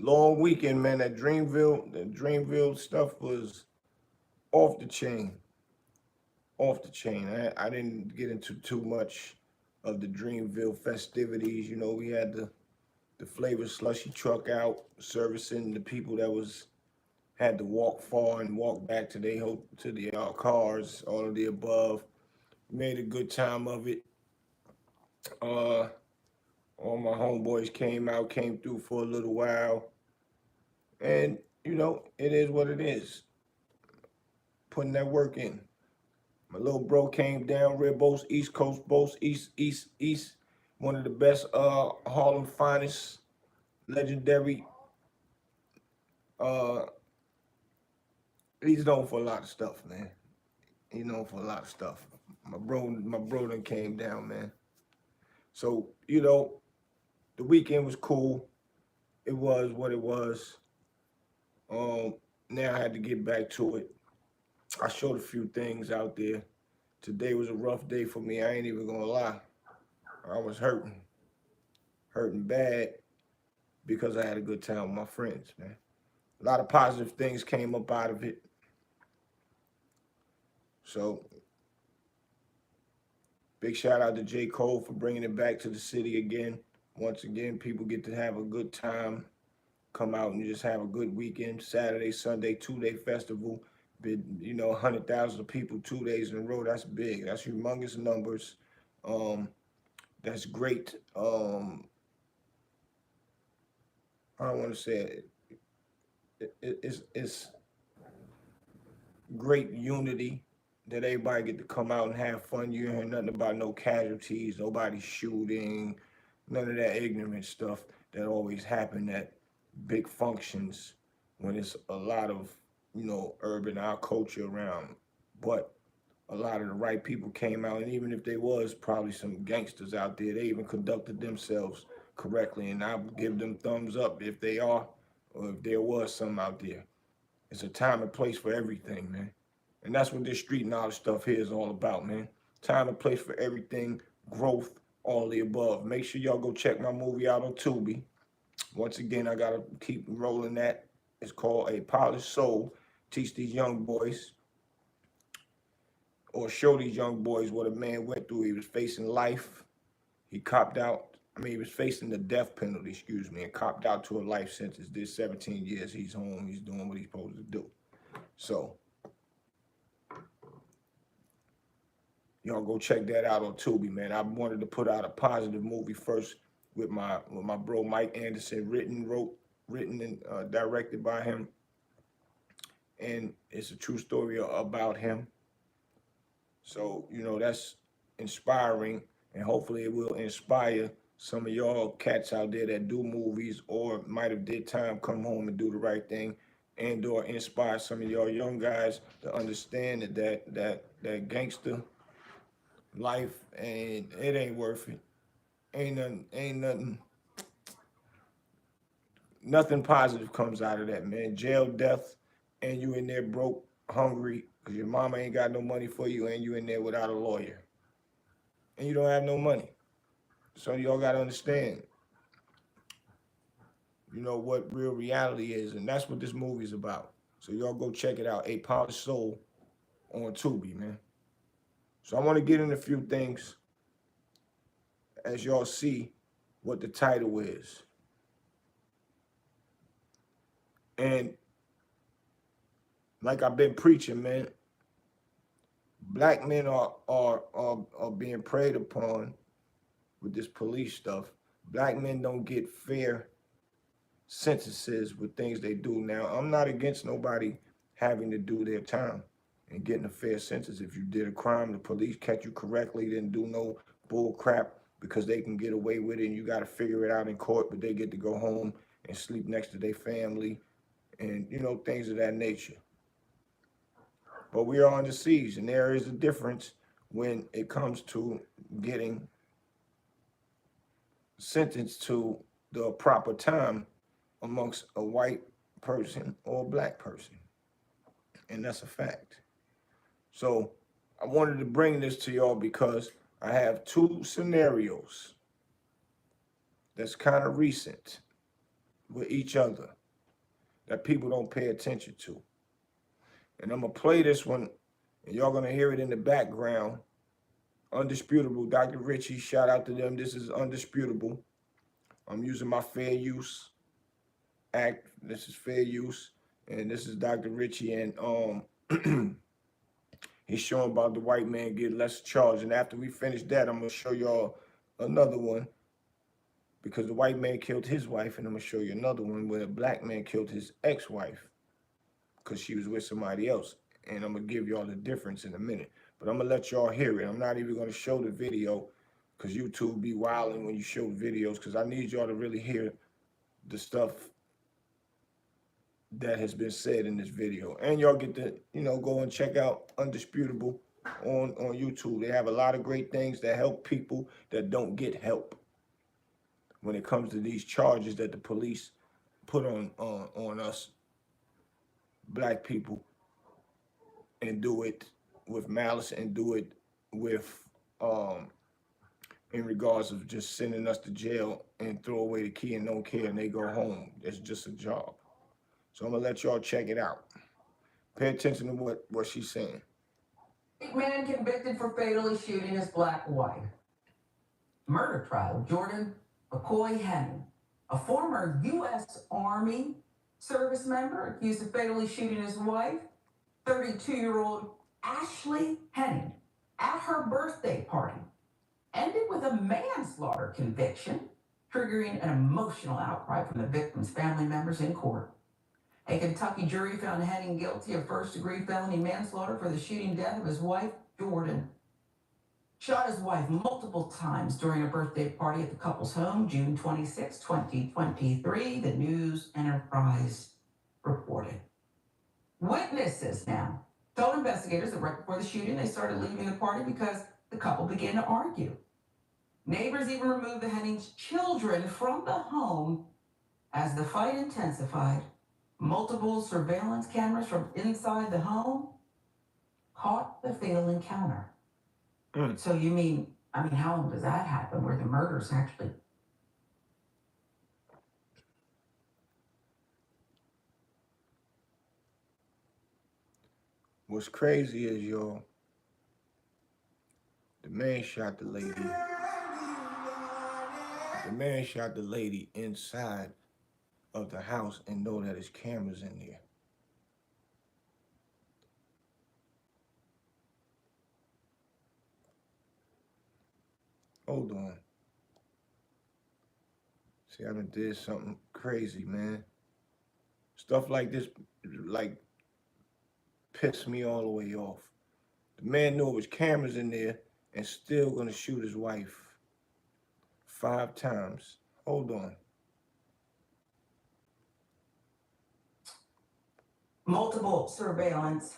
long weekend, man. The Dreamville stuff was off the chain, off the chain. I didn't get into too much of the Dreamville festivities. You know, we had the flavor slushy truck out servicing the people that was had to walk far and walk back to their cars. All of the above. Made a good time of it. Uh, all my homeboys came through for a little while, and you know, it is what it is. Putting that work in. My little bro came down, Ribos, East Coast Boast, East. One of the best Harlem finest, legendary. Uh, he's known for a lot of stuff, man. He's known for a lot of stuff. My bro done came down, man. So, you know, the weekend was cool. It was what it was. Um, Now I had to get back to it. I showed a few things out there. Today was a rough day for me. I ain't even gonna lie. I was hurting bad because I had a good time with my friends, man. A lot of positive things came up out of it. So big shout out to J. Cole for bringing it back to the city again. Once again, people get to have a good time, come out and just have a good weekend. Saturday, Sunday, 2 day festival. Been, 100,000 people 2 days in a row. That's big. That's humongous numbers. Um, that's great. I don't want to say it. It's great unity that everybody get to come out and have fun. You hear nothing about no casualties, nobody shooting, none of that ignorant stuff that always happen at big functions when it's a lot of urban our culture around. But a lot of the right people came out, and even if they was probably some gangsters out there, they even conducted themselves correctly, and I give them thumbs up if they are, or if there was some out there. It's a time and place for everything, man. And that's what this street knowledge stuff here is all about, man. Time and place for everything, growth, all the above. Make sure y'all go check my movie out on Tubi. Once again, I gotta keep rolling that. It's called A Polished Soul. Teach these young boys or show these young boys what a man went through. He was facing life. He copped out. I mean, he was facing the death penalty, excuse me, and copped out to a life sentence. Did 17 years. He's home. He's doing what he's supposed to do. So y'all go check that out on Tubi, man. I wanted to put out a positive movie first with my bro Mike Anderson, written and directed by him, and it's a true story about him. So that's inspiring, and hopefully it will inspire some of y'all cats out there that do movies or might have did time come home and do the right thing, and or inspire some of y'all young guys to understand that gangster life and it ain't worth it. Ain't nothing positive comes out of that, man. Jail, death, and you in there broke, hungry, because your mama ain't got no money for you, and you in there without a lawyer. And you don't have no money. So y'all gotta understand, what real reality is, and that's what this movie is about. So y'all go check it out. A Polished Soul on Tubi, man. So I want to get in a few things as y'all see what the title is. And like I've been preaching, man, black men are being preyed upon with this police stuff. Black men don't get fair sentences with things they do. Now, I'm not against nobody having to do their time and getting a fair sentence. If you did a crime, the police catch you correctly, didn't do no bull crap because they can get away with it and you got to figure it out in court, but they get to go home and sleep next to their family and, things of that nature. But we are on the siege, and there is a difference when it comes to getting sentenced to the proper time amongst a white person or a black person. And that's a fact. So I wanted to bring this to y'all because I have two scenarios that's kind of recent. with each other that people don't pay attention to. And I'm going to play this one, and y'all going to hear it in the background. Undisputable, Dr. Richie, shout out to them. This is Undisputable. I'm using my Fair Use Act. This is Fair Use. And this is Dr. Richie, and he's showing about the white man get less charged. And after we finish that, I'm going to show y'all another one, because the white man killed his wife, and I'm going to show you another one where a black man killed his ex-wife because she was with somebody else. And I'm going to give y'all the difference in a minute. But I'm going to let y'all hear it. I'm not even going to show the video because YouTube be wilding when you show videos, because I need y'all to really hear the stuff that has been said in this video. And y'all get to, go and check out Undisputable on YouTube. They have a lot of great things that help people that don't get help when it comes to these charges that the police put on us black people, and do it with malice, and do it with in regards of just sending us to jail and throw away the key and don't care and they go home. It's just a job. So I'm gonna let y'all check it out. Pay attention to what she's saying. Man convicted for fatally shooting his black wife. Murder trial. Jordan McCoy Henning, a former U.S. Army service member accused of fatally shooting his wife, 32-year-old Ashley Henning, at her birthday party, ended with a manslaughter conviction, triggering an emotional outcry from the victim's family members in court. A Kentucky jury found Henning guilty of first-degree felony manslaughter for the shooting death of his wife, Jordan. Shot his wife multiple times during a birthday party at the couple's home, June 26, 2023, the News Enterprise reported. Witnesses now told investigators that right before the shooting, they started leaving the party because the couple began to argue. Neighbors even removed the Hennings' children from the home as the fight intensified. Multiple surveillance cameras from inside the home caught the fatal encounter. So you mean, how long does that happen where the murders actually? What's crazy is, y'all, the man shot the lady. The man shot the lady inside of the house and know that there's cameras in there. Hold on. See, I done did something crazy, man. Stuff like this, pissed me all the way off. The man knew it was cameras in there and still gonna shoot his wife 5 times. Hold on. Multiple surveillance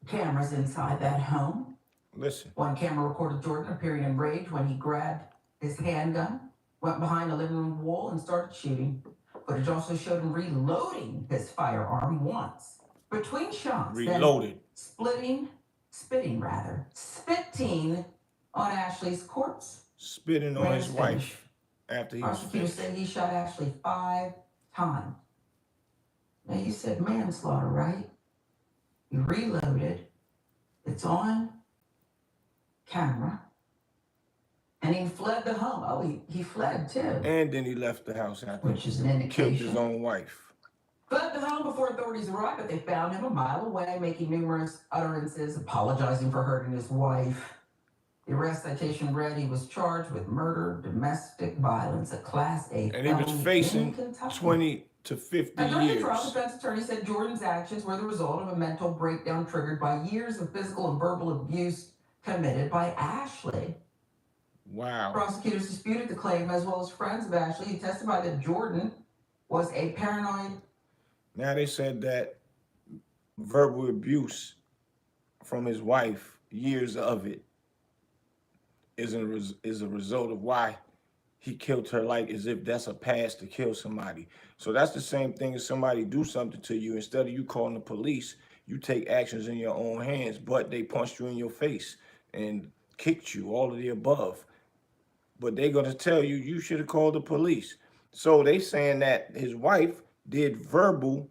cameras inside that home. Listen. One camera recorded Jordan appearing enraged when he grabbed his handgun, went behind the living room wall, and started shooting. Footage also showed him reloading his firearm once. Between shots, reloaded. Spitting on Ashley's corpse. Spitting on his wife after he was finished. Prosecutors say he shot Ashley 5 times. Now, you said manslaughter, right? He reloaded. It's on camera. And he fled the home. Oh, he fled too. And then he left the house after which is an indication. Killed his own wife. Fled the home before authorities arrived, but they found him a mile away, making numerous utterances, apologizing for hurting his wife. The arrest citation read he was charged with murder, domestic violence, a Class A felony. And he was facing 20 to 50 years. During the trial, the defense attorney said Jordan's actions were the result of a mental breakdown triggered by years of physical and verbal abuse committed by Ashley. Wow. Prosecutors disputed the claim, as well as friends of Ashley, who testified that Jordan was a paranoid. Now they said that verbal abuse from his wife, years of it, is a result of why he killed her, like as if that's a pass to kill somebody. So that's the same thing as somebody do something to you. Instead of you calling the police, you take actions in your own hands, but they punched you in your face and kicked you, all of the above. But they're going to tell you, you should have called the police. So they saying that his wife did verbal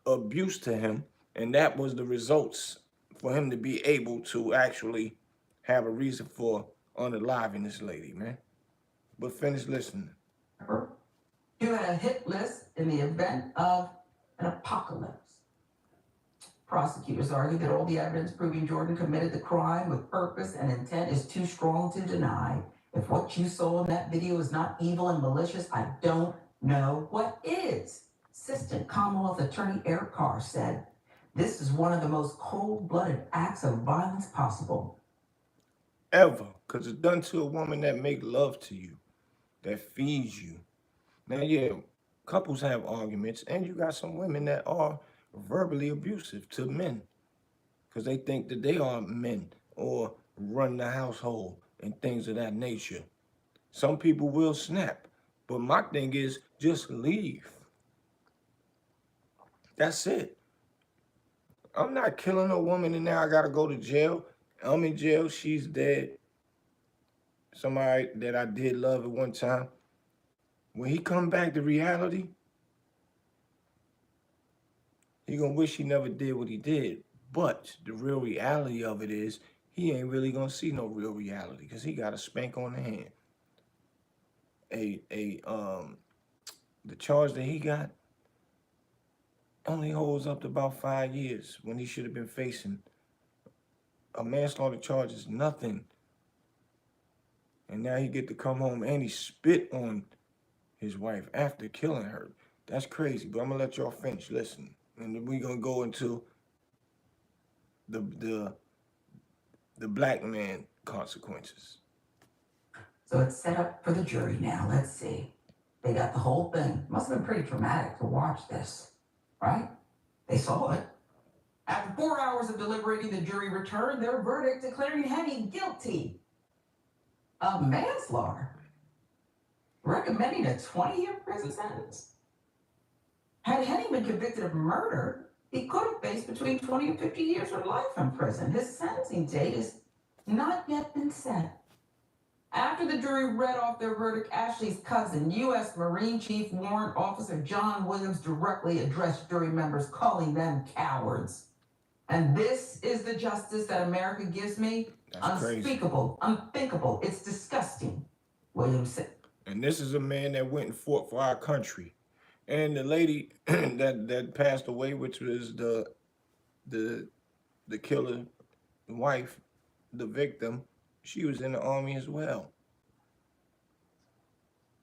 abuse to him, and that was the results for him to be able to actually have a reason for unaliving this lady, man. But finish listening. You had a hit list in the event of an apocalypse. Prosecutors argue that all the evidence proving Jordan committed the crime with purpose and intent is too strong to deny. If what you saw in that video is not evil and malicious, I don't know what is. Assistant Commonwealth Attorney Eric Carr said, "This is one of the most cold-blooded acts of violence possible." Ever, because it's done to a woman that make love to you, that feeds you. Now, yeah, couples have arguments, and you got some women that are verbally abusive to men because they think that they are men or run the household and things of that nature. Some people will snap, but my thing is just leave. That's it. I'm not killing a woman and now I gotta go to jail. I'm in jail, she's dead. Somebody that I did love at one time. When he come back to reality, he gonna wish he never did what he did. But the real reality of it is he ain't really gonna see no real reality because he got a spank on the hand. The charge that he got only holds up to about 5 years when he should have been facing a manslaughter charge is nothing. And now he get to come home and he spit on his wife after killing her. That's crazy. But I'm gonna let y'all finish. Listen, and then we gonna go into the black man consequences. So it's set up for the jury now. Let's see. They got the whole thing. Must have been pretty traumatic to watch this, right? They saw it. After 4 hours of deliberating, the jury returned their verdict declaring Henny guilty of manslaughter, recommending a 20-year prison sentence. Had Henny been convicted of murder, he could have faced between 20 and 50 years or life in prison. His sentencing date has not yet been set. After the jury read off their verdict, Ashley's cousin, U.S. Marine Chief Warrant Officer John Williams, directly addressed jury members, calling them cowards. And this is the justice that America gives me? That's unspeakable, crazy. unthinkable. It's disgusting, Williams said. And this is a man that went and fought for our country. And the lady that passed away, which was the killer wife, the victim, she was in the army as well.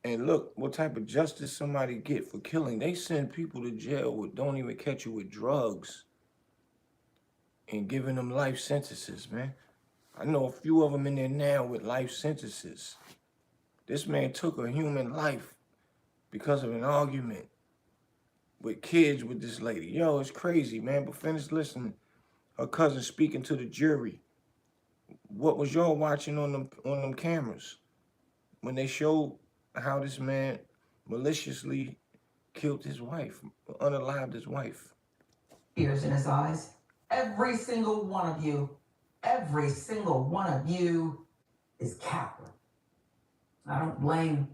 And look what type of justice somebody get for killing. They send people to jail with don't even catch you with drugs and giving them life sentences, man. I know a few of them in there now with life sentences. This man took a human life because of an argument with kids with this lady. Yo, it's crazy, man. But finish listening. Her cousin speaking to the jury. What was y'all watching on them cameras when they showed how this man maliciously killed his wife, unalived his wife? Tears in his eyes. Every single one of you is coward. I don't blame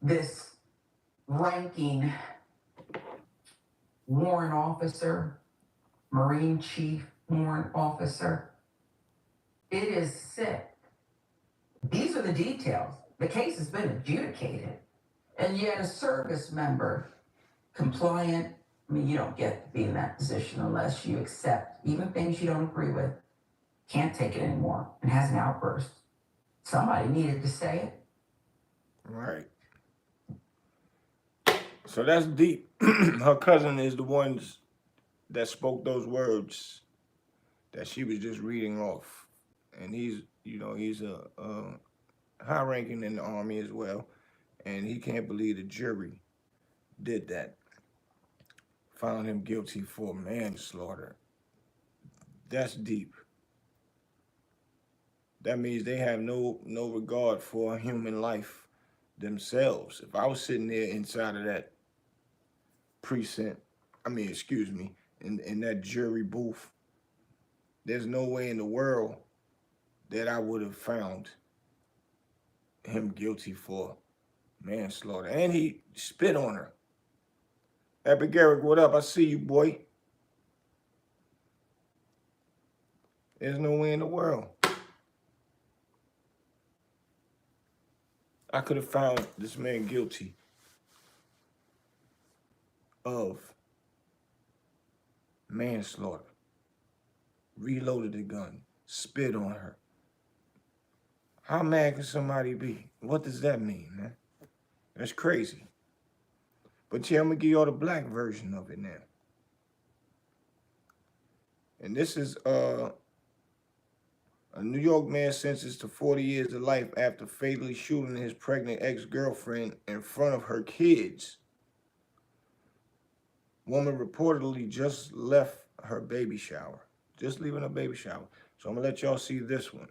this ranking warrant officer, Marine Chief warrant officer. It is sick. These are the details. The case has been adjudicated. And yet a service member, compliant, I mean, you don't get to be in that position unless you accept even things you don't agree with, can't take it anymore, and has an outburst. Somebody needed to say it. Right. So that's deep. Her cousin is the ones that spoke those words that she was just reading off. And he's a high ranking in the army as well. And he can't believe the jury did that. Found him guilty for manslaughter. That's deep. That means they have no regard for a human life themselves. If I was sitting there inside of that precinct, in that jury booth, there's no way in the world that I would have found him guilty for Manslaughter. And he spit on her. Epic Eric, what up? I see you, boy. There's no way in the world I could have found this man guilty of manslaughter, reloaded the gun, spit on her. How mad can somebody be? What does that mean, man? That's crazy. But yeah, I'm going to give y'all the black version of it now. And this is a New York man sentenced to 40 years to life after fatally shooting his pregnant ex-girlfriend in front of her kids. Woman reportedly just left her baby shower. Just leaving her baby shower. So I'm going to let y'all see this one.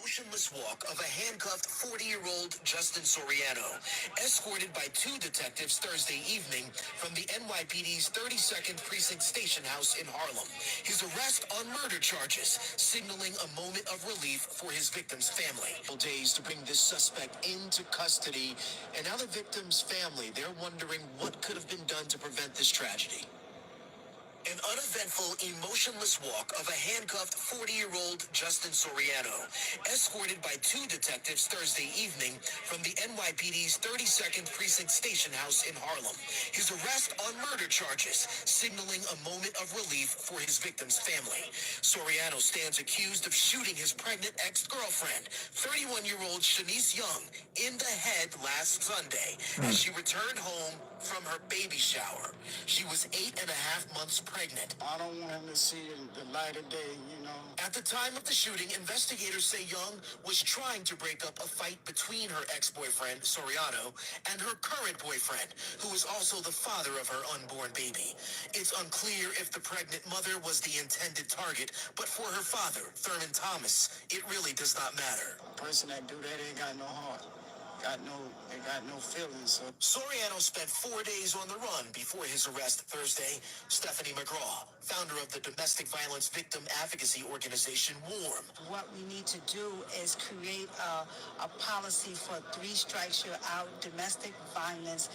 Motionless walk of a handcuffed 40-year-old Justin Soriano, escorted by two detectives Thursday evening from the NYPD's 32nd Precinct Station House in Harlem. His arrest on murder charges, signaling a moment of relief for his victim's family. Days to bring this suspect into custody, and now the victim's family, they're wondering what could have been done to prevent this tragedy. An uneventful, emotionless walk of a handcuffed 40-year-old Justin Soriano, escorted by two detectives Thursday evening from the NYPD's 32nd Precinct Station House in Harlem. His arrest on murder charges, signaling a moment of relief for his victim's family. Soriano stands accused of shooting his pregnant ex-girlfriend, 31-year-old Shanice Young, in the head last Sunday as she returned home from her baby shower. She was 8.5 months pregnant. I don't want him to see the light of day, you know. At the time of the shooting, investigators say Young was trying to break up a fight between her ex-boyfriend, Soriano, and her current boyfriend, who is also the father of her unborn baby. It's unclear if the pregnant mother was the intended target, but for her father, Thurman Thomas, it really does not matter. A person that do that ain't got no heart. They got no feelings. So Soriano spent 4 days on the run before his arrest Thursday. Stephanie McGraw, founder of the domestic violence victim advocacy organization WARM. What we need to do is create a policy for 3 strikes you're out domestic violence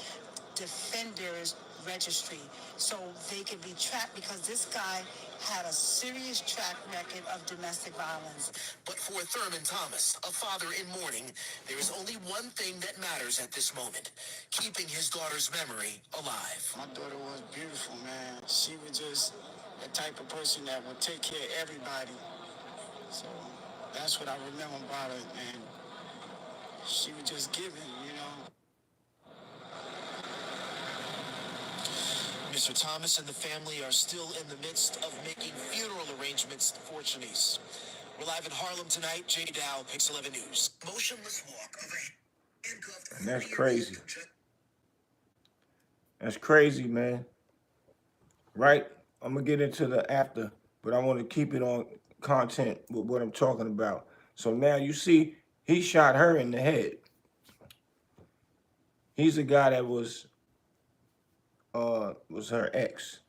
defenders registry so they can be tracked, because this guy had a serious track record of domestic violence. But for Thurman Thomas, a father in mourning, there is only one thing that matters at this moment: keeping his daughter's memory alive. my daughter was beautiful, man. She was just the type of person that would take care of everybody. So that's what I remember about her, and she was just giving, you know. Mr. Thomas and the family are still in the midst of making funeral arrangements for Shanice. We're live in Harlem tonight. Jay Dow, Pix 11 News. Motionless walk of a handcuffed. And that's crazy. That's crazy, man. Right? I'm going to get into the after, but I want to keep it on content with what I'm talking about. So now you see, he shot her in the head. He's the guy that was her ex.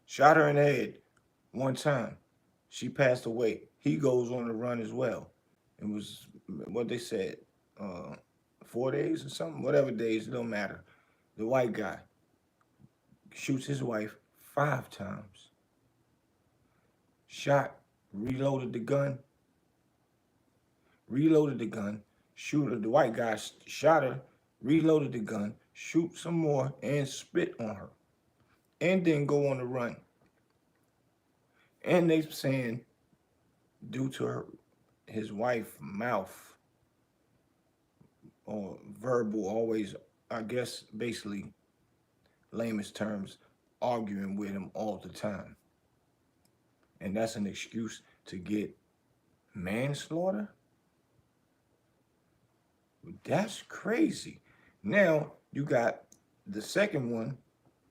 Shot her in the head one time. She passed away. He goes on the run as well. It was what they said, 4 days or something, whatever days, it don't matter. The white guy shoots his wife 5 times. Shot, reloaded the gun, shoot her. The white guy shot her, reloaded the gun, shoot some more, and spit on her. And then go on the run. And they saying, due to his wife's mouth or verbal, always, I guess, basically, lamest terms, arguing with him all the time. And that's an excuse to get manslaughter? That's crazy. Now, you got the second one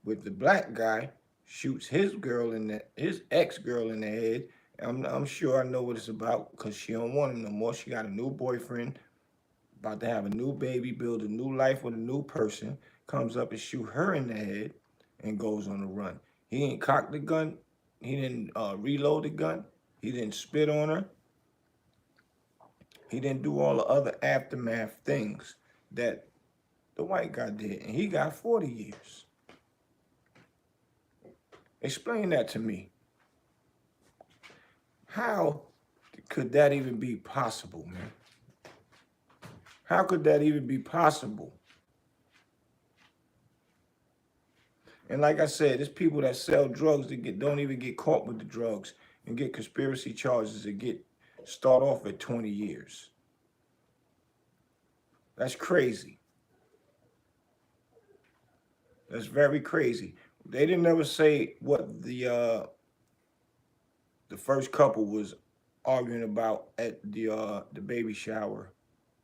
with the black guy shoots his ex-girl in the head. I'm sure I know what it's about, because she don't want him no more. She got a new boyfriend, about to have a new baby, build a new life with a new person, comes up and shoot her in the head and goes on the run. He ain't cocked the gun. He didn't reload the gun. He didn't spit on her. He didn't do all the other aftermath things that the white guy did, and he got 40 years. Explain that to me. How could that even be possible, man? How could that even be possible? And like I said, there's people that sell drugs that don't even get caught with the drugs and get conspiracy charges and start off at 20 years. That's crazy. That's very crazy. They didn't ever say what the first couple was arguing about at the baby shower.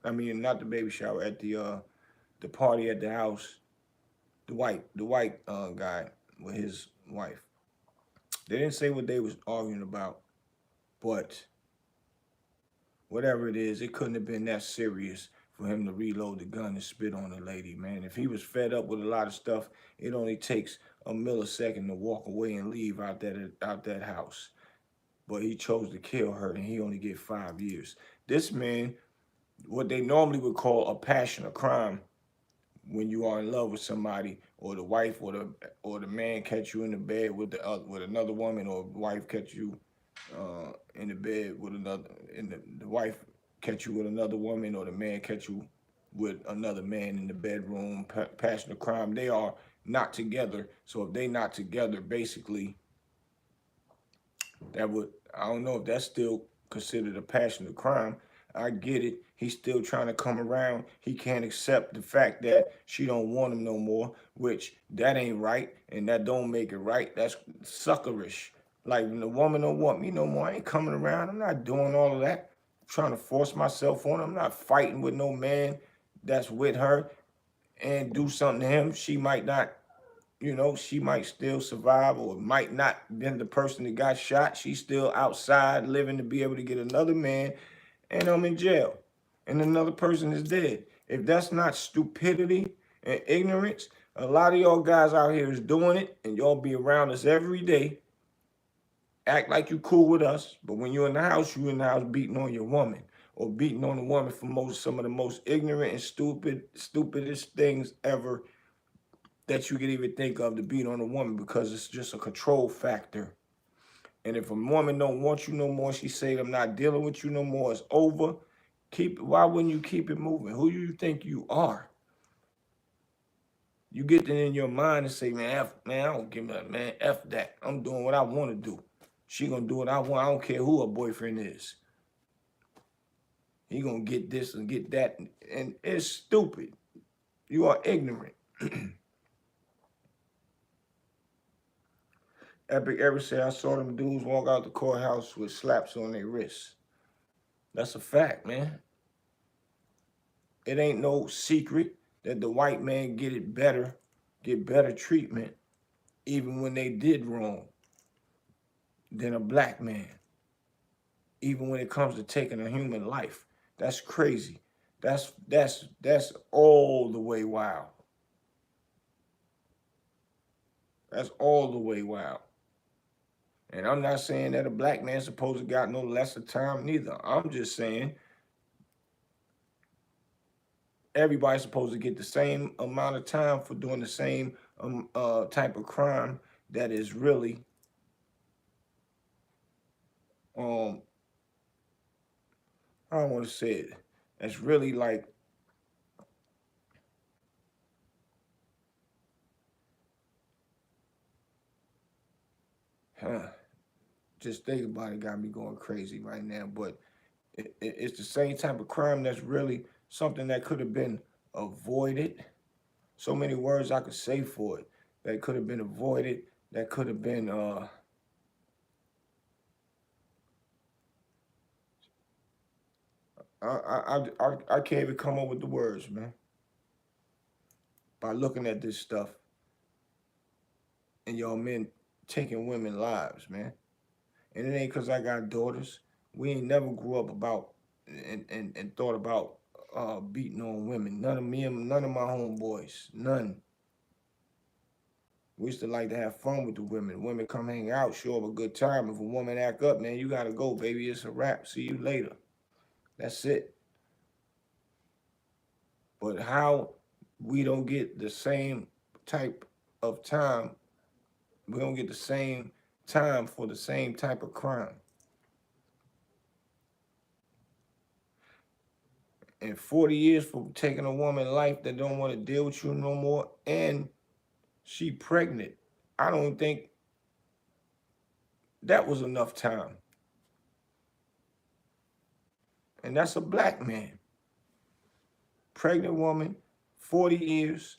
I mean, not the baby shower, at the party at the house. The white guy with his wife. They didn't say what they was arguing about, but whatever it is, it couldn't have been that serious for him to reload the gun and spit on the lady, man. If he was fed up with a lot of stuff, it only takes a millisecond to walk away and leave out that house. But he chose to kill her, and he only get 5 years. This man, what they normally would call a passion of crime, when you are in love with somebody, or the wife or the man catch you in the bed with another woman, or the wife catch you in the bed with another, the wife catch you with another woman, or the man catch you with another man in the bedroom, passion of crime. They are not together. So if they not together, basically, I don't know if that's still considered a passion of crime. I get it. He's still trying to come around. He can't accept the fact that she don't want him no more, which that ain't right, and that don't make it right. That's suckerish. Like, when the woman don't want me no more, I ain't coming around. I'm not doing all of that. I'm trying to force myself on her. I'm not fighting with no man that's with her and do something to him. She might not, she might still survive, or might not been the person that got shot. She's still outside living to be able to get another man, and I'm in jail, and another person is dead. If that's not stupidity and ignorance, a lot of y'all guys out here is doing it, and y'all be around us every day, act like you cool with us, but when you're in the house, beating on your woman, or beating on a woman for some of the most ignorant and stupidest things ever that you could even think of, to beat on a woman, because it's just a control factor. And if a woman don't want you no more, she say, I'm not dealing with you no more, it's over. Why wouldn't you keep it moving? Who do you think you are? You get that in your mind and say, man, I don't give a man, F that. I'm doing what I want to do. She gonna do what I want. I don't care who her boyfriend is. He gonna get this and get that. And it's stupid. You are ignorant. Epic ever say, I saw them dudes walk out the courthouse with slaps on their wrists. That's a fact, man. It ain't no secret that the white man get better treatment, even when they did wrong, than a black man. Even when it comes to taking a human life. That's crazy. That's all the way wild. That's all the way wild. And I'm not saying that a black man's supposed to got no lesser time neither. I'm just saying everybody's supposed to get the same amount of time for doing the same type of crime that is really I don't want to say it. That's really like just think about it, got me going crazy right now. But it's the same type of crime that's really something that could have been avoided. So many words I could say for it that could have been avoided, that could have been I can't even come up with the words, man. By looking at this stuff and y'all men taking women's lives, man. And it ain't because I got daughters. We ain't never grew up about and thought about beating on women. None of my homeboys. None. We used to like to have fun with the women. Women come hang out, show up a good time. If a woman act up, man, you gotta go, baby. It's a wrap. See you later. That's it. But how we don't get the same type of time, we don't get the same time for the same type of crime. And 40 years for taking a woman's life that don't want to deal with you no more, and she pregnant. I don't think that was enough time. And that's a black man. Pregnant woman, 40 years,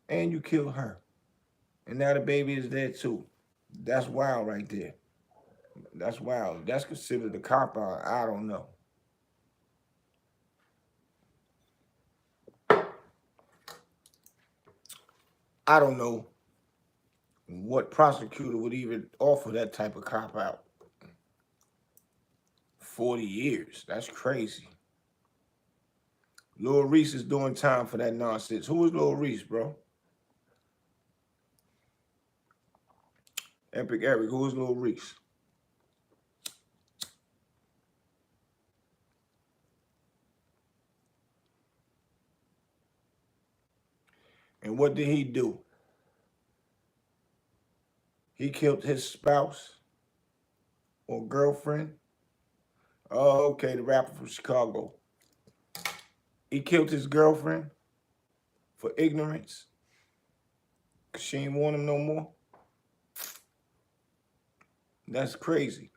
and you kill her. And now the baby is dead too. That's wild right there. That's wild. That's considered a cop out. I don't know. I don't know what prosecutor would even offer that type of cop out. 40 years. That's crazy. Lil Reese is doing time for that nonsense. Who is Lil Reese, bro? Epic Eric, who is Lil Reese? And what did he do? He killed his spouse or girlfriend. Oh, okay, the rapper from Chicago. He killed his girlfriend for ignorance because she ain't want him no more. That's crazy.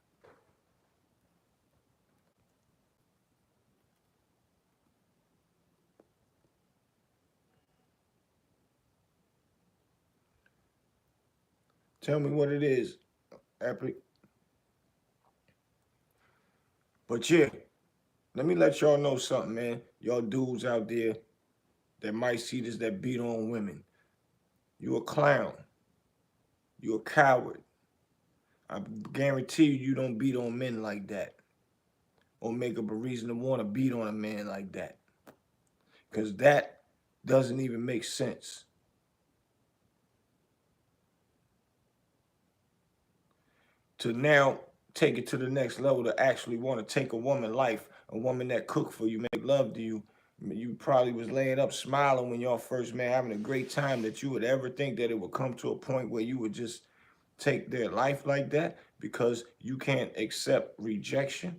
Tell me what it is, Epic. But yeah, let me let y'all know something, man. Y'all dudes out there that might see this, that beat on women. You a clown. You a coward. I guarantee you don't beat on men like that. Or make up a reason to want to beat on a man like that. Because that doesn't even make sense. To now take it to the next level, to actually want to take a woman's life, a woman that cooked for you, make love to you. You probably was laying up smiling when y'all first met, having a great time, that you would ever think that it would come to a point where you would just take their life like that because you can't accept rejection.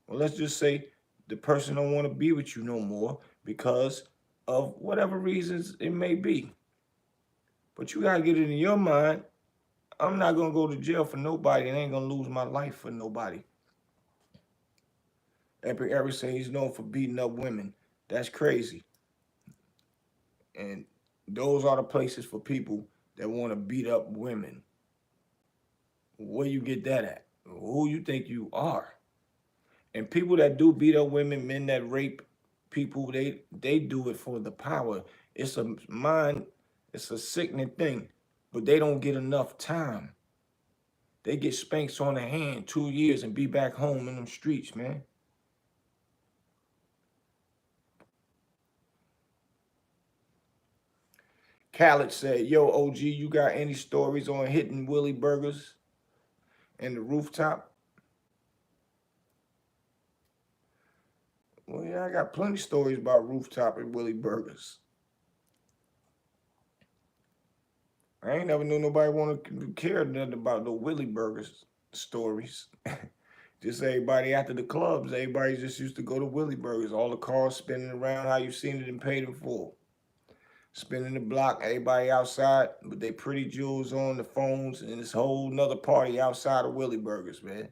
Well, let's just say the person don't want to be with you no more because of whatever reasons it may be. But you got to get it in your mind, I'm not going to go to jail for nobody and ain't going to lose my life for nobody. Epic Eric said he's known for beating up women. That's crazy. And those are the places for people that want to beat up women. Where you get that at? Who you think you are? And people that do beat up women, men that rape people, they do it for the power. It's a mind, it's a sickening thing, but they don't get enough time. They get spanks on the hand 2 years and be back home in them streets, man. Khaled said, yo, OG, you got any stories on hitting Willie Burgers and the rooftop? Well, yeah, I got plenty of stories about rooftop and Willie Burgers. I ain't never knew nobody want to care nothing about no Willie Burgers stories. Just everybody after the clubs, everybody just used to go to Willie Burgers. All the cars spinning around how you seen it and paid in full. Spinning the block, everybody outside with their pretty jewels on, the phones, and this whole nother party outside of Willie Burgers, man.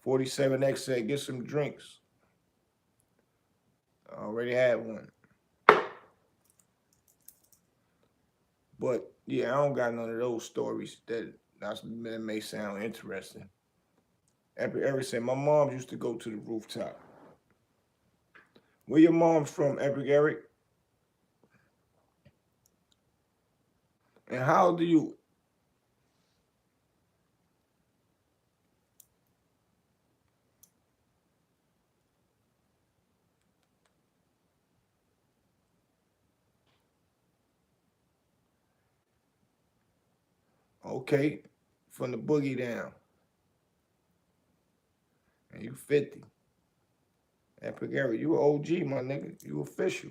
$47X said, get some drinks. I already had one. But yeah, I don't got none of those stories that may sound interesting. Epic Eric said, my mom used to go to the rooftop. Where your mom's from, Epic Eric? And how do you? Okay, from the boogie down. And you 50. Epic Eric, you an OG, my nigga. You official.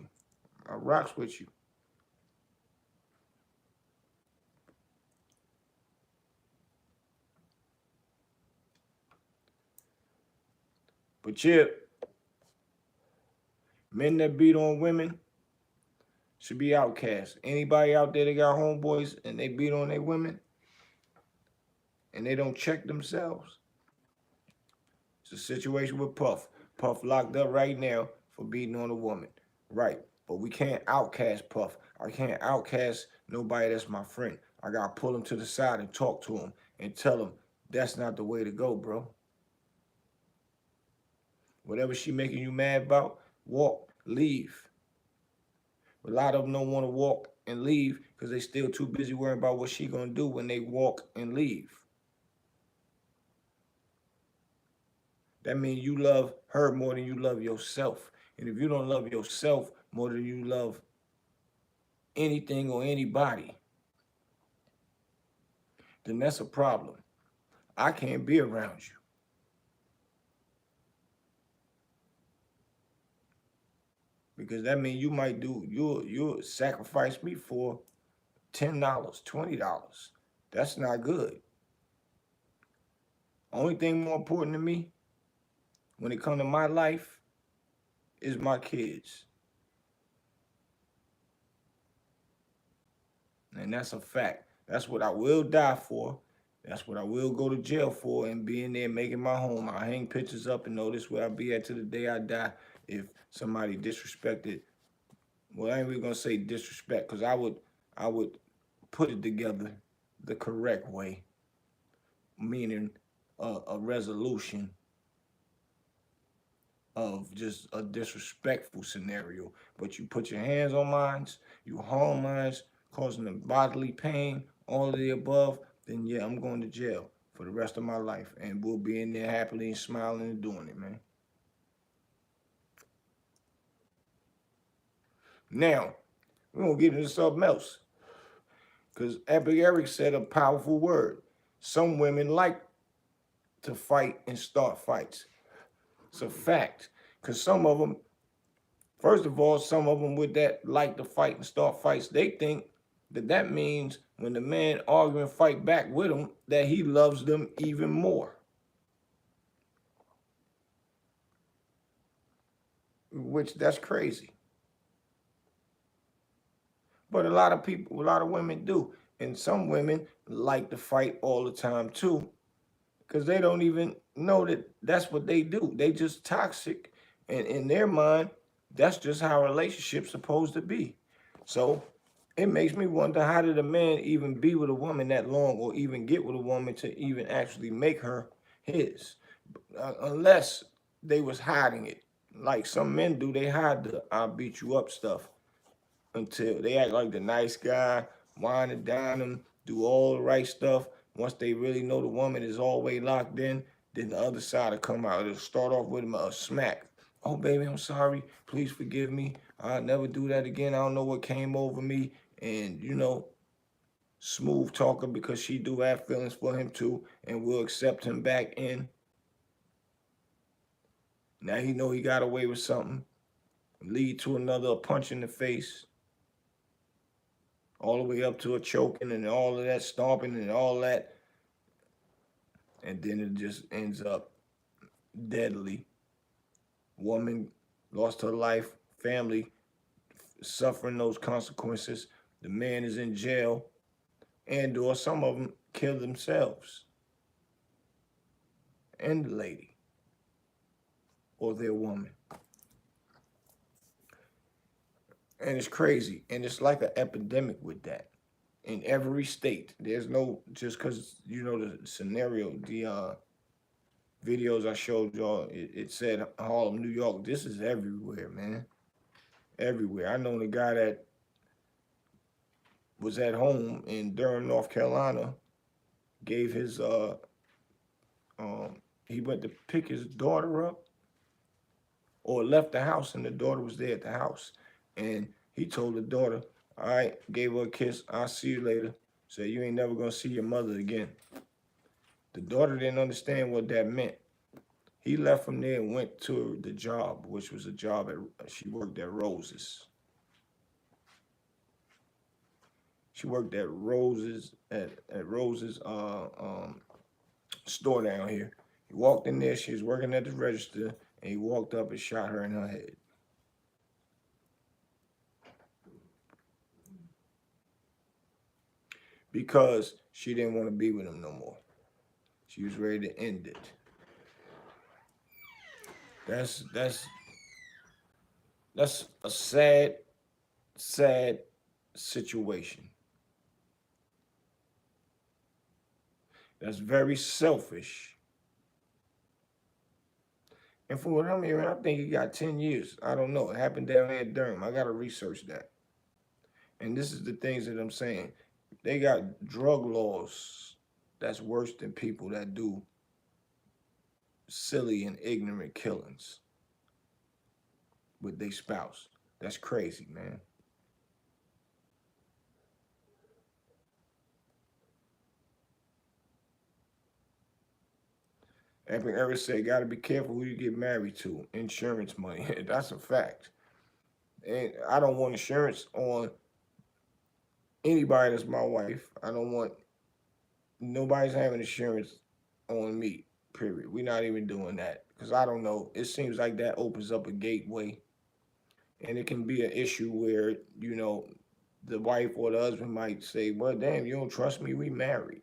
I rocks with you. But yeah, men that beat on women should be outcast. Anybody out there that got homeboys and they beat on their women and they don't check themselves, it's a situation with Puff. Puff locked up right now for beating on a woman. Right. But we can't outcast Puff. I can't outcast nobody that's my friend. I got to pull him to the side and talk to him and tell him that's not the way to go, bro. Whatever she making you mad about, walk, leave. A lot of them don't want to walk and leave because they still too busy worrying about what she going to do when they walk and leave. That means you love her more than you love yourself. And if you don't love yourself more than you love anything or anybody, then that's a problem. I can't be around you. Because that means you might do, you'll sacrifice me for $10, $20. That's not good. Only thing more important to me when it comes to my life is my kids. And that's a fact. That's what I will die for. That's what I will go to jail for, and be in there making my home. I hang pictures up and know this where I'll be at to the day I die if somebody disrespected. Well, I ain't really gonna say disrespect, because I would put it together the correct way, meaning a resolution of just a disrespectful scenario. But you put your hands on mines, you harm mines, causing them bodily pain, all of the above, then yeah, I'm going to jail for the rest of my life, and we'll be in there happily and smiling and doing it, man. Now, we're going to get into something else, because Epic Eric said a powerful word. Some women like to fight and start fights. It's a fact, because some of them, first of all, some of them with that like to fight and start fights, they think that means when the man argue and fight back with them, that he loves them even more. Which, that's crazy. But a lot of people, a lot of women do. And some women like to fight all the time too, because they don't even know that that's what they do. They just toxic. And in their mind, that's just how a relationship's supposed to be. So it makes me wonder, how did a man even be with a woman that long, or even get with a woman to even actually make her his? Unless they was hiding it. Like some men do, they hide the "I'll beat you up" stuff until they act like the nice guy, wine and dine them, do all the right stuff. Once they really know the woman is always locked in, then the other side will come out. It'll start off with a smack. "Oh, baby, I'm sorry. Please forgive me. I'll never do that again. I don't know what came over me." And, you know, smooth talker, because she do have feelings for him too, and will accept him back in. Now he know he got away with something. Lead to another punch in the face. All the way up to a choking and all of that, stomping and all that. And then it just ends up deadly. Woman lost her life, family suffering those consequences. The man is in jail, and or some of them kill themselves. And the lady or their woman. And it's crazy. And it's like an epidemic with that. In every state. There's no, just because, you know, the scenario, the videos I showed y'all, it said Harlem, New York. This is everywhere, man. Everywhere. I know the guy that was at home in Durham, North Carolina, gave his, he went to pick his daughter up, or left the house, and the daughter was there at the house. And he told the daughter, "All right," gave her a kiss, "I'll see you later." Said, "You ain't never gonna see your mother again." The daughter didn't understand what that meant. He left from there and went to the job, which was a job she worked at Rose's. She worked at Rose's store down here. He walked in there, she was working at the register, and he walked up and shot her in her head. Because she didn't want to be with him no more. She was ready to end it. That's a sad situation. That's very selfish. And from what I'm hearing, I think he got 10 years. I don't know. It happened down there in Durham. I got to research that. And this is the things that I'm saying. They got drug laws that's worse than people that do silly and ignorant killings with their spouse. That's crazy, man. Epic Eric said, got to be careful who you get married to. Insurance money. That's a fact. And I don't want insurance on anybody that's my wife. I don't want nobody's having insurance on me, period. We're not even doing that because I don't know. It seems like that opens up a gateway, and it can be an issue where, you know, the wife or the husband might say, well, damn, you don't trust me? We married.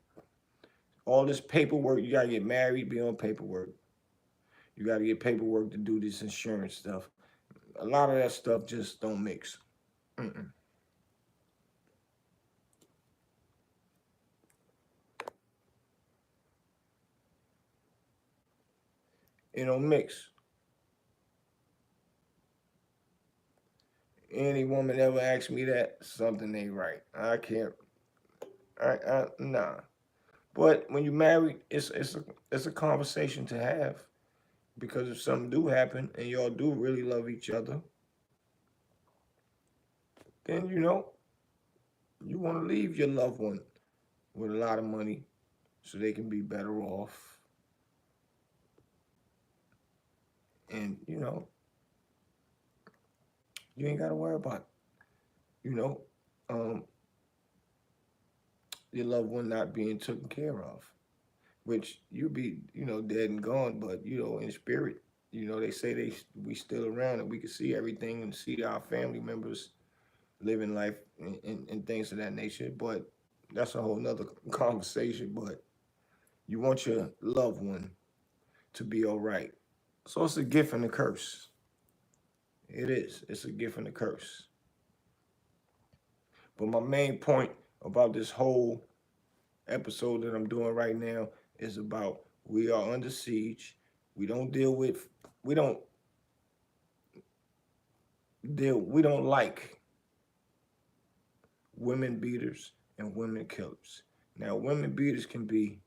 All this paperwork, you got to get married, be on paperwork. You got to get paperwork to do this insurance stuff. A lot of that stuff just don't mix. It don't mix. Any woman ever asks me that, something ain't right. I can't. Nah. But when you married, it's a conversation to have, because if something do happen and y'all do really love each other, then you know you want to leave your loved one with a lot of money so they can be better off. And you know, you ain't got to worry about, you know, your loved one not being taken care of, which you be, you know, dead and gone, but you know, in spirit, you know, they say we still around and we can see everything and see our family members living life and things of that nature. But that's a whole nother conversation. But you want your loved one to be all right. So it's a gift and a curse. It is. It's a gift and a curse. But my main point about this whole episode that I'm doing right now is about we are under siege. We don't like women beaters and women killers. Now, women beaters can be,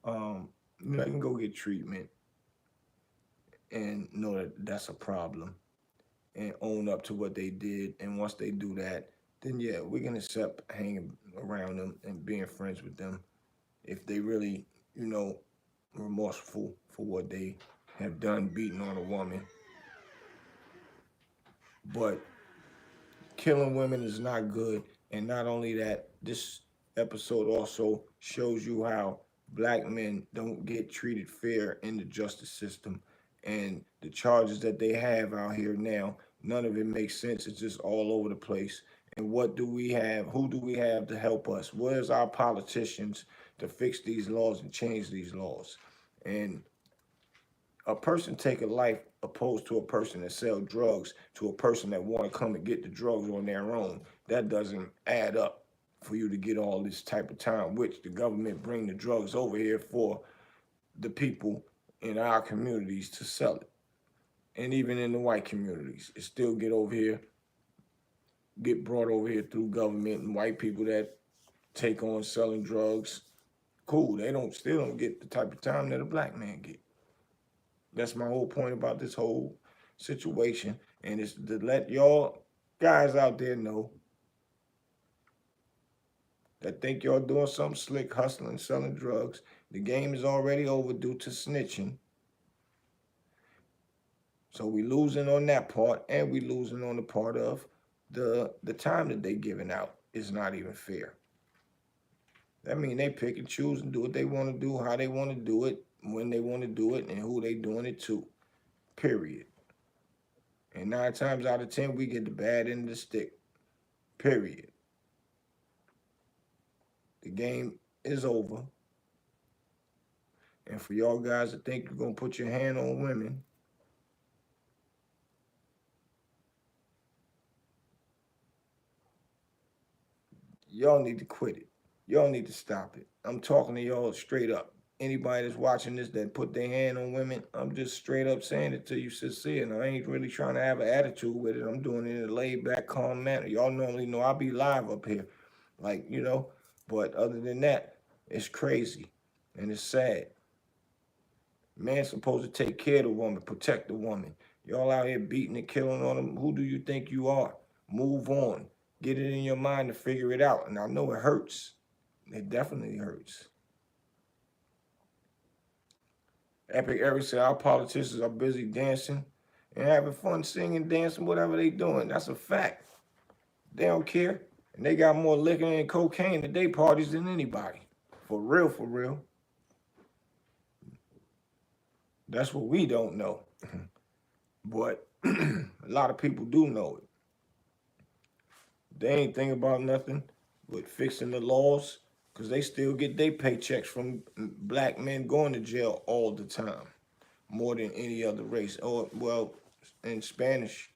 you know, they can go get treatment and know that that's a problem and own up to what they did. And once they do that, then yeah, we can accept hanging around them and being friends with them if they really, you know, remorseful for what they have done, beating on a woman. But killing women is not good. And not only that, this episode also shows you how black men don't get treated fair in the justice system. And the charges that they have out here now, none of it makes sense. It's just all over the place. And what do we have? Who do we have to help us? Where's our politicians to fix these laws and change these laws? And a person take a life opposed to a person that sell drugs to a person that want to come and get the drugs on their own. That doesn't add up for you to get all this type of time, which the government bring the drugs over here for the people in our communities to sell it. And even in the white communities, it still get brought over here through government, and white people that take on selling drugs, cool, they still don't get the type of time that a black man get. That's my whole point about this whole situation. And it's to let y'all guys out there know that think y'all doing something slick, hustling, selling drugs. The game is already over due to snitching. So we losing on that part, and we losing on the part of the time that they giving out is not even fair. That means they pick and choose and do what they want to do, how they want to do it, when they want to do it, and who they doing it to. Period. And 9 times out of 10, we get the bad end of the stick. Period. The game is over. And for y'all guys to think you're going to put your hand on women, y'all need to quit it. Y'all need to stop it. I'm talking to y'all straight up. Anybody that's watching this that put their hand on women, I'm just straight up saying it to you sincere. And I ain't really trying to have an attitude with it. I'm doing it in a laid back, calm manner. Y'all normally know I be live up here. Like, you know, but other than that, it's crazy and it's sad. Man's supposed to take care of the woman, protect the woman. Y'all out here beating and killing on them. Who do you think you are? Move on. Get it in your mind to figure it out. And I know it hurts. It definitely hurts. Epic Eric said our politicians are busy dancing and having fun singing, dancing, whatever they doing. That's a fact. They don't care. And they got more liquor and cocaine at their parties than anybody. For real, for real. That's what we don't know. But a lot of people do know it. They ain't thinking about nothing but fixing the laws, because they still get their paychecks from black men going to jail all the time, more than any other race, or, well, in Spanish.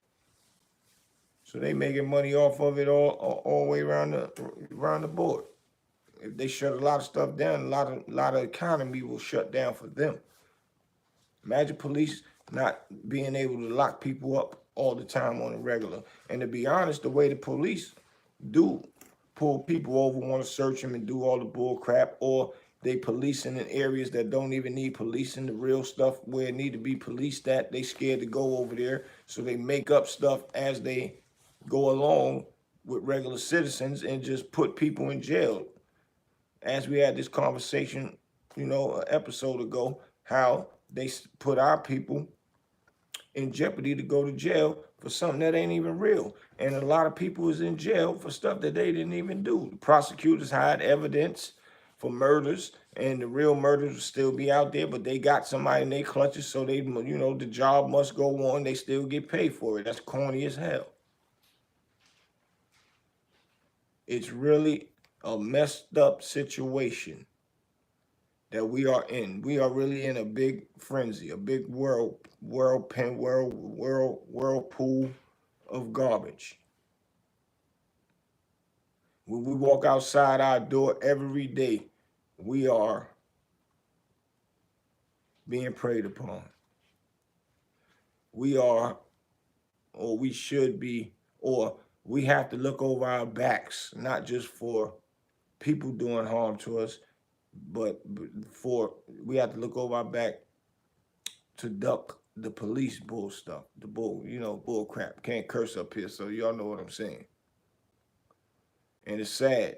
So they making money off of it all the way around the board. If they shut a lot of stuff down, a lot of economy will shut down for them. Imagine police not being able to lock people up all the time on a regular. And to be honest, the way the police do pull people over, want to search them and do all the bull crap, or they policing in areas that don't even need policing, the real stuff where it need to be policed at, they scared to go over there, so they make up stuff as they go along with regular citizens and just put people in jail. As we had this conversation, you know, an episode ago, how they put our people in jeopardy to go to jail for something that ain't even real. And a lot of people is in jail for stuff that they didn't even do. The prosecutors hide evidence for murders, and the real murders will still be out there, but they got somebody in their clutches, so they, you know, the job must go on. They still get paid for it. That's corny as hell. It's really a messed up situation that we are in. We are really in a big frenzy, a big whirlpool of garbage. When we walk outside our door every day, we are being preyed upon. We are, or we should be, or we have to look over our backs, not just for people doing harm to us, but we have to look over our back to duck the police bull stuff, the bull crap. Can't curse up here, so y'all know what I'm saying. And it's sad,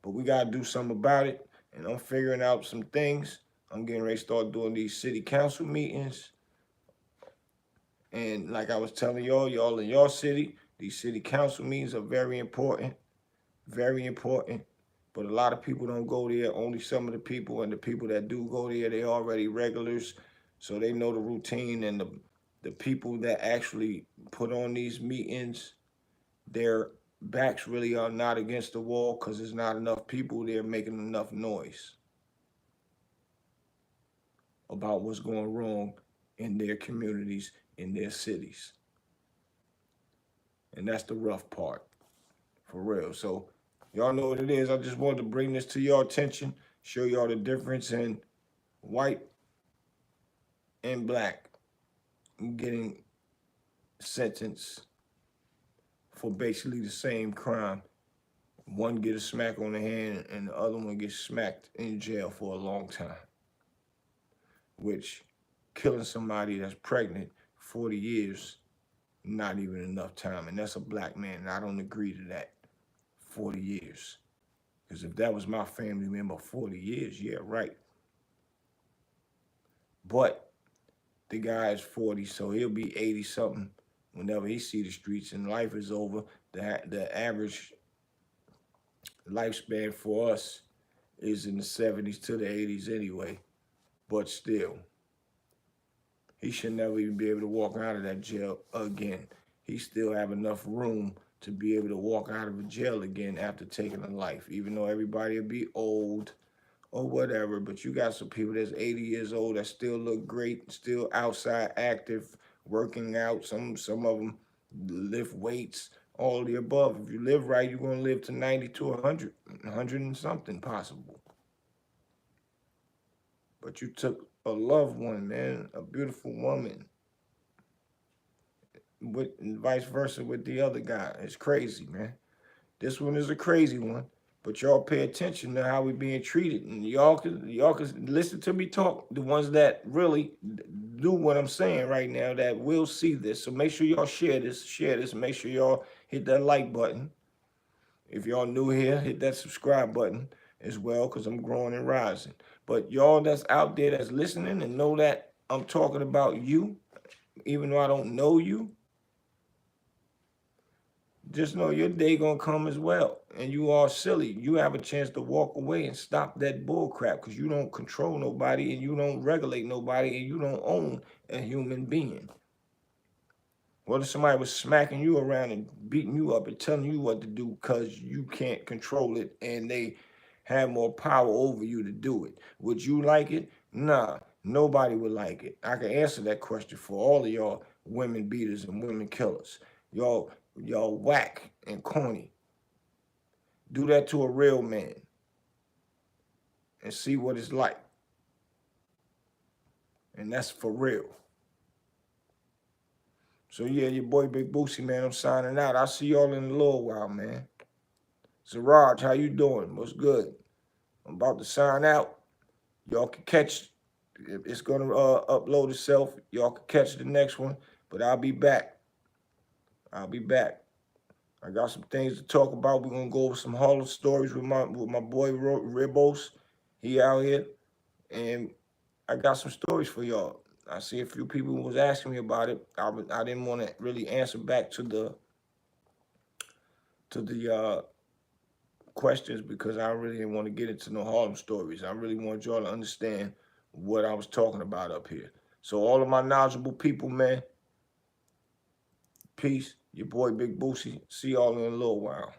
but we gotta do something about it. And I'm figuring out some things. I'm getting ready to start doing these city council meetings. And like I was telling y'all in your city, these city council meetings are very important, very important. But a lot of people don't go there. Only some of the people, and the people that do go there, they already regulars, so they know the routine. And the people that actually put on these meetings, their backs really are not against the wall, because there's not enough people there making enough noise about what's going wrong in their communities, in their cities. And that's the rough part, for real. So y'all know what it is. I just wanted to bring this to your attention, show y'all the difference in white and black getting sentenced for basically the same crime. One get a smack on the hand and the other one gets smacked in jail for a long time. Which, killing somebody that's pregnant 40 years, not even enough time. And that's a black man, and I don't agree to that. 40 years. Because if that was my family member 40 years, yeah, right. But the guy is 40, so he'll be 80 something whenever he see the streets and life is over. The average lifespan for us is in the 70s to the 80s anyway. But still, he should never even be able to walk out of that jail again. He still have enough room to be able to walk out of a jail again after taking a life, even though everybody will be old or whatever. But you got some people that's 80 years old that still look great, still outside active, working out. Some of them lift weights, all the above. If you live right, you're going to live to 90 to 100, 100 and something possible. But you took a loved one, man, a beautiful woman, and vice versa with the other guy. It's crazy, man. This one is a crazy one, but y'all pay attention to how we being treated, and y'all can listen to me talk. The ones that really do what I'm saying right now, that will see this. So make sure y'all share this. Make sure y'all hit that like button. If y'all new here, hit that subscribe button as well, because I'm growing and rising. But y'all that's out there that's listening and know that I'm talking about you, even though I don't know you, just know your day gonna come as well. And you are silly. You have a chance to walk away and stop that bull crap, because you don't control nobody and you don't regulate nobody and you don't own a human being. What if somebody was smacking you around and beating you up and telling you what to do because you can't control it and they have more power over you to do it? Would you like it? Nah, nobody would like it. I can answer that question for all of y'all women beaters and women killers. Y'all whack and corny. Do that to a real man and see what it's like. And that's for real. So yeah, your boy Big Boosie, man, I'm signing out. I'll see y'all in a little while, man. Siraj, how you doing? What's good? I'm about to sign out. Y'all can catch, it's gonna upload itself. Y'all can catch the next one, but I'll be back. I got some things to talk about. We're gonna go over some Harlem stories with my boy Ribos. He out here, and I got some stories for y'all. I see a few people was asking me about it. I didn't want to really answer back to the questions, because I really didn't want to get into no Harlem stories. I really wanted y'all to understand what I was talking about up here. So all of my knowledgeable people, man, peace. Your boy Big Boosie. See y'all in a little while.